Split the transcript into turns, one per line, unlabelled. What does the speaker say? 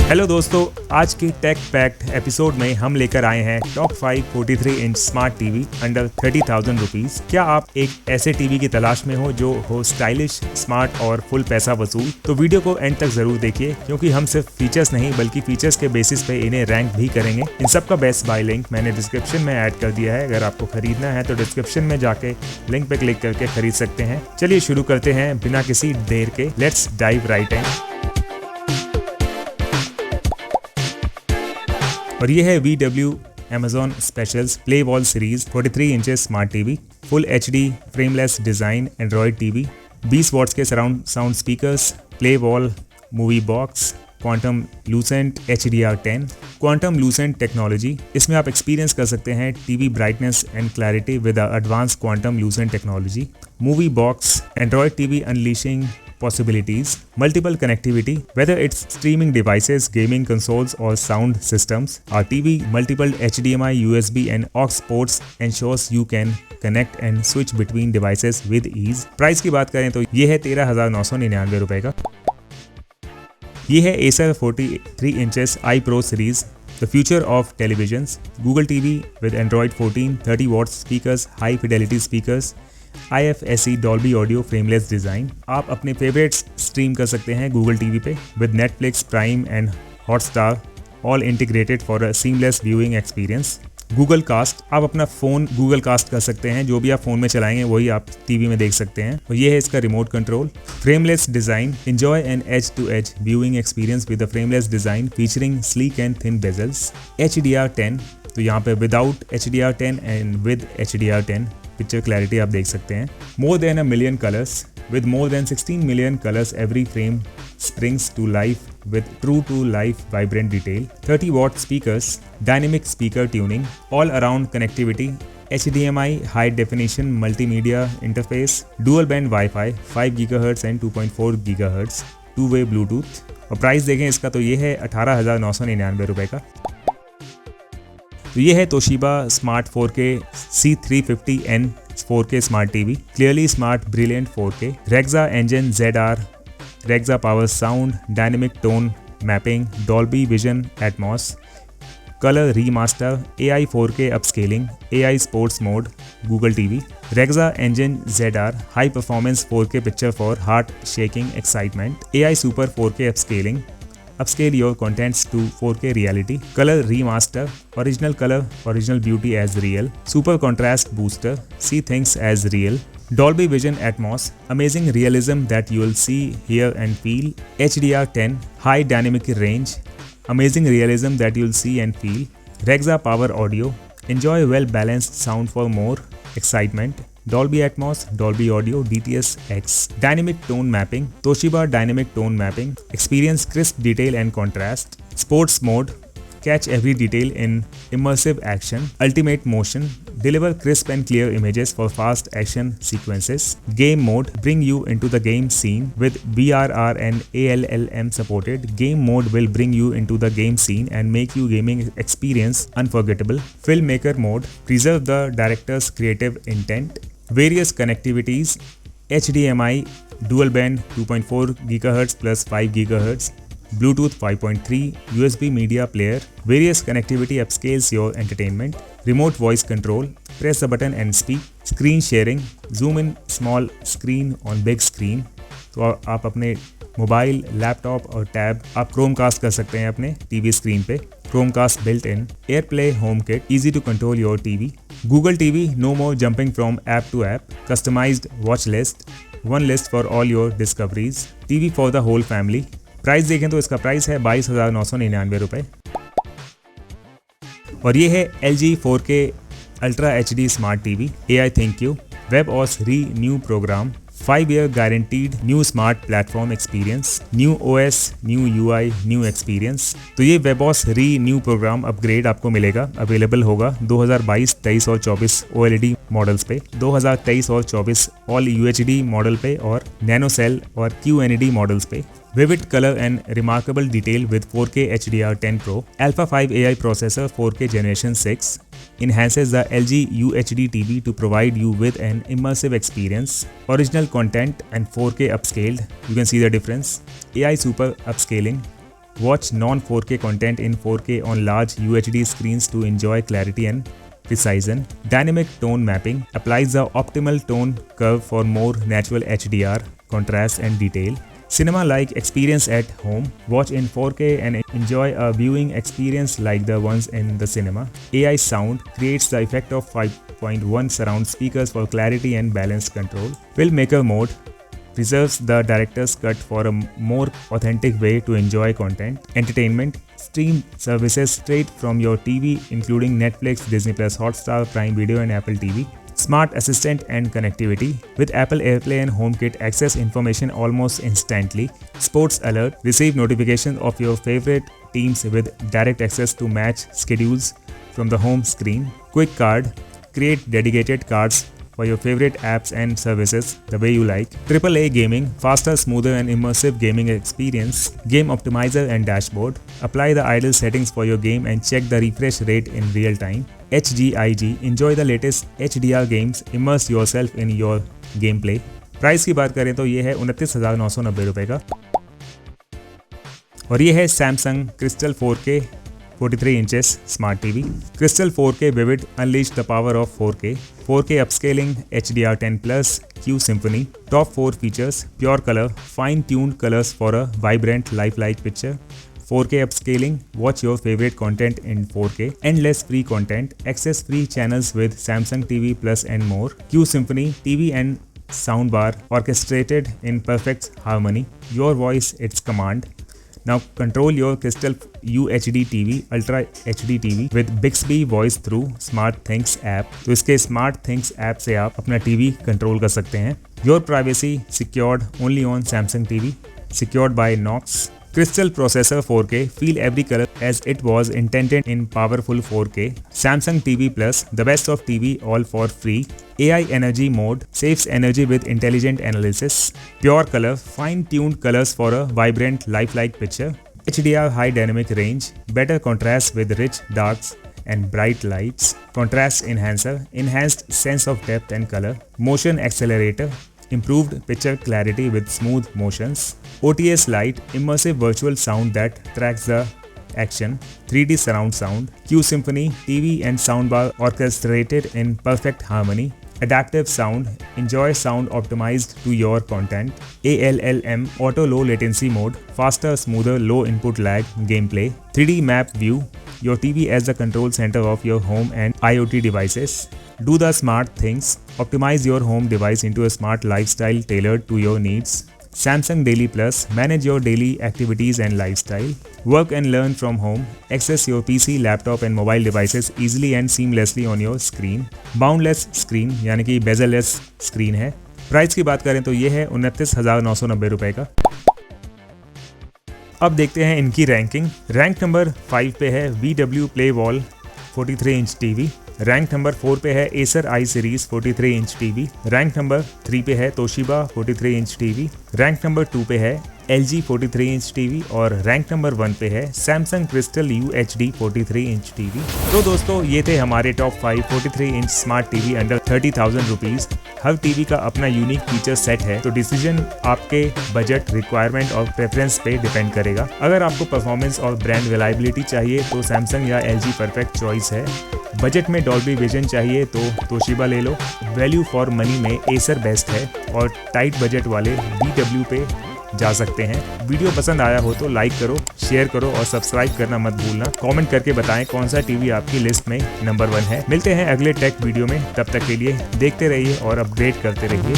Hello दोस्तों, आज के टेक पैक्ट एपिसोड में हम लेकर आए हैं top 5 43 inch smart TV under 30,000 rupees. क्या आप एक ऐसे टीवी की तलाश में हो जो हो स्टाइलिश, स्मार्ट और फुल पैसा वसूल? तो वीडियो को एंड तक जरूर देखिए, क्योंकि हम सिर्फ फीचर्स नहीं बल्कि फीचर्स के बेसिस पे इन्हें रैंक भी करेंगे। इन सब का बेस्ट बाय लिंक मैंने डिस्क्रिप्शन में ऐड कर दिया है। अगर आपको खरीदना है तो डिस्क्रिप्शन में जाके लिंक पे क्लिक करके खरीद सकते हैं। चलिए शुरू करते हैं बिना किसी देर के। लेट्स डाइव राइट इन। और ये है VW Amazon Specials Play Wall Series 43 inches smart TV, full HD frameless design Android TV, 20 watts के surround sound speakers, Play Wall movie box, quantum lucent HDR10, quantum lucent technology. इसमें आप experience कर सकते हैं TV brightness and clarity with advance quantum lucent technology. Movie box, Android TV unleashing possibilities, multiple connectivity, whether it's streaming devices, gaming consoles or sound systems. Our TV multiple HDMI, USB and aux ports ensures you can connect and switch between devices with ease. Price की बात करें तो ये है 13,999 रुपए का। ये है Acer 43 inches iPro series, the future of televisions. Google TV with Android 14, 30 watts speakers, high fidelity speakers, IFSC Dolby audio frameless design. आप अपने फेवरेट्स स्ट्रीम कर सकते हैं गूगल टीवी पे with Netflix, Prime and Hotstar, all integrated for a seamless viewing experience. Google cast, आप अपना phone Google cast कर सकते हैं। जो भी आप फ़ोन में चलाएंगे वही आप टीवी में देख सकते हैं। और ये है इसका remote control. Frameless design, enjoy an edge to edge viewing experience with a frameless design featuring sleek and thin bezels. HDR10, तो यहाँ पे without HDR10 and with HDR10 picture clarity आप देख सकते हैं। More than a million colours with more than 16 million colours, every frame springs to life with true to life vibrant detail. 30 watt speakers, dynamic speaker tuning, all around connectivity, HDMI high definition multimedia interface, dual band Wi-Fi 5 GHz and 2.4 GHz, two-way Bluetooth। और price देखें इसका तो ये है 18,999 रुपए का। तो ये है Toshiba smart 4K C350N 4K smart TV, clearly smart brilliant 4K, Regza engine ZR, Regza power sound, dynamic tone mapping, Dolby Vision Atmos, colour remaster, AI 4K upscaling, AI sports mode, Google TV, Regza engine ZR high performance 4K picture for heart shaking excitement, AI super 4K upscaling, upscale your contents to 4K reality, color remaster, original beauty as real, super contrast booster, see things as real, Dolby Vision Atmos, amazing realism that you will see, hear and feel, HDR10, high dynamic range, amazing realism that you will see and feel, Rexa Power Audio, enjoy well balanced sound for more excitement, Dolby Atmos, Dolby Audio, DTS X, Dynamic Tone Mapping, Toshiba Dynamic Tone Mapping, experience crisp detail and contrast, Sports Mode, catch every detail in immersive action, Ultimate Motion, deliver crisp and clear images for fast action sequences, Game Mode, bring you into the game scene with VRR and ALLM supported. Game Mode will bring you into the game scene and make you gaming experience unforgettable. Filmmaker Mode, preserve the director's creative intent. Various connectivities, HDMI dual band 2.4 GHz plus 5 GHz, Bluetooth 5.3, USB media player, various connectivity upscales your entertainment, remote voice control, press the button and speak, screen sharing, zoom in small screen on big screen। तो आप अपने mobile, laptop और tab आप Chromecast कर सकते हैं अपने TV screen पे। Chromecast built in, AirPlay HomeKit, easy to control your TV, Google TV, no more jumping from app to app, customised watch list, one list for all your discoveries, TV for the whole family. Price देखें तो इसका price है 22,999 रुपए। और ये है LG 4K Ultra HD smart TV, AI ThinkQ, WebOS Renew programme, 5-year guaranteed new smart platform experience, new OS, new UI, new experience। तो ये WebOS Renew प्रोग्राम अपग्रेड आपको मिलेगा, अवेलेबल होगा 2022, 23 और 24 OLED मॉडल्स पे, 2023 और 24 ऑल UHD मॉडल पे और NanoCell और QNED मॉडल्स पे। Vivid color and remarkable detail with 4K HDR10 Pro, Alpha 5 AI processor 4K Generation 6, enhances the LG UHD TV to provide you with an immersive experience, original content and 4K upscaled, you can see the difference, AI super upscaling, Watch non-4K content in 4K on large UHD screens to enjoy clarity and precision. Dynamic tone mapping applies the optimal tone curve for more natural HDR, contrast and detail. Cinema-like experience at home. Watch in 4K and enjoy a viewing experience like the ones in the cinema. AI sound creates the effect of 5.1 surround speakers for clarity and balanced control. Filmmaker mode preserves the director's cut for a more authentic way to enjoy content. Entertainment. Stream services straight from your TV including Netflix, Disney+, Hotstar, Prime Video and Apple TV. Smart Assistant and connectivity. With Apple AirPlay and HomeKit, access information almost instantly. Sports Alert. Receive notifications of your favorite teams with direct access to match schedules from the home screen. Quick Card. Create dedicated cards for your favorite apps and services the way you like. AAA Gaming. Faster, smoother and immersive gaming experience. Game Optimizer and Dashboard. Apply the idle settings for your game and check the refresh rate in real time. HGIG. Enjoy the latest HDR games. Immerse yourself in your gameplay. Price की बात करें तो ये है 29,990 रुपये का और ये है Samsung crystal 4K 43 inches Smart TV. Crystal 4K Vivid unleash the power of 4K. 4K upscaling HDR10+, Q Symphony. Top 4 features: pure color, fine-tuned colors for a vibrant, lifelike picture. 4K upscaling, watch your favorite content in 4K. Endless free content, access free channels with Samsung TV Plus and more. Q Symphony, TV and soundbar orchestrated in perfect harmony. Your voice, its command. Now control your Crystal UHD TV, Ultra HD TV with Bixby Voice through SmartThings app. तो इसके SmartThings app से आप अपना TV control कर सकते हैं. Your privacy secured only on Samsung TV. Secured by Knox. Crystal Processor 4K, feel every color as it was intended in powerful 4K. Samsung TV Plus, the best of TV all for free. AI Energy Mode, saves energy with intelligent analysis. Pure color, fine-tuned colors for a vibrant, lifelike picture. HDR High Dynamic Range, better contrast with rich darks and bright lights. Contrast Enhancer, enhanced sense of depth and color. Motion Accelerator, improved picture clarity with smooth motions. OTS Lite, immersive virtual sound that tracks the action. 3D surround sound. Q Symphony, TV and soundbar orchestrated in perfect harmony. Adaptive sound, enjoy sound optimized to your content. ALLM, auto low latency mode, faster, smoother, low input lag gameplay. 3D map view, your TV as the control center of your home and IoT devices. Do the smart things, optimize your home device into a smart lifestyle tailored to your needs. Samsung Daily Plus, manage your daily activities and lifestyle. Work and learn from home, access your PC, laptop and mobile devices easily and seamlessly on your screen. Boundless screen यानी कि bezel-less screen है. Price की बात करें तो ये है 29,990 रुपये का. अब देखते हैं इनकी रैंकिंग. रैंक नंबर 5 पे है VW PlayWall 43 inch TV. Rank number 4 पे है Acer I Series 43 inch TV. Rank number 3 पे है Toshiba 43 inch TV. Rank number 2 पे है LG 43 इंच टीवी और रैंक नंबर 1 पे है Samsung Crystal UHD 43 inch TV. तो दोस्तों ये थे हमारे top 5 43 inch smart TV under 30,000 rupees. हर टीवी का अपना यूनिक फीचर सेट है तो डिसीजन आपके बजट, रिक्वायरमेंट और प्रेफरेंस पे डिपेंड करेगा. अगर आपको परफॉर्मेंस और ब्रांड रिलायबिलिटी चाहिए तो Samsung या LG परफेक्ट चॉइस है. बजट में डॉल्बी विजन चाहिए तो तोशिबा ले लो. वैल्यू फॉर मनी में Acer बेस्ट है और टाइट बजट वाले VW पे जा सकते हैं. वीडियो पसंद आया हो तो लाइक करो, शेयर करो और सब्सक्राइब करना मत भूलना. कमेंट करके बताएं कौन सा टीवी आपकी लिस्ट में नंबर 1 है. मिलते हैं अगले टेक वीडियो में. तब तक के लिए देखते रहिए और अपडेट करते रहिए.